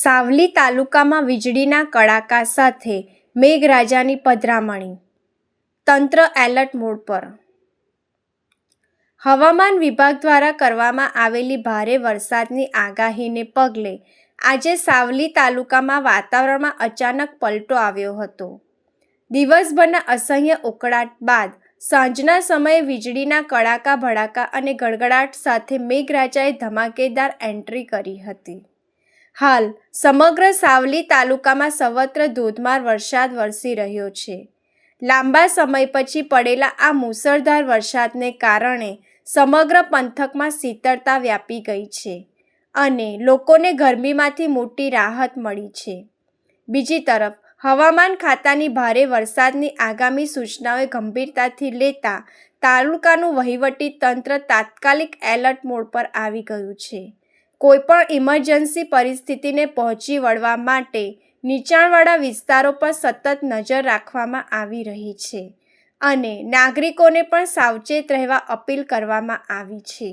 સાવલી તાલુકામાં વીજળીના કડાકા સાથે મેઘરાજાની પધરામણી. તંત્ર એલર્ટ મોડ પર. હવામાન વિભાગ દ્વારા કરવામાં આવેલી ભારે વરસાદની આગાહીને પગલે આજે સાવલી તાલુકામાં વાતાવરણમાં અચાનક પલટો આવ્યો હતો. દિવસભરના અસહ્ય ઉકળાટ બાદ સાંજના સમયે વીજળીના કડાકા ભડાકા અને ગડગડાટ સાથે મેઘરાજાએ ધમાકેદાર એન્ટ્રી કરી હતી. હાલ સમગ્ર સાવલી તાલુકામાં સર્વત્ર ધોધમાર વરસાદ વરસી રહ્યો છે. લાંબા સમય પછી પડેલા આ મુશળધાર વરસાદને કારણે સમગ્ર પંથકમાં શીતળતા વ્યાપી ગઈ છે અને લોકોને ગરમીમાંથી મોટી રાહત મળી છે. બીજી તરફ હવામાન ખાતાની ભારે વરસાદની આગામી સૂચનાઓએ ગંભીરતાથી લેતા તાલુકાનું વહીવટી તંત્ર તાત્કાલિક એલર્ટ મોડ પર આવી ગયું છે. કોઈપણ ઇમરજન્સી પરિસ્થિતિને પહોંચી વળવા માટે નીચાણવાળા વિસ્તારો પર સતત નજર રાખવામાં આવી રહી છે અને નાગરિકોને પણ સાવચેત રહેવા અપીલ કરવામાં આવી છે.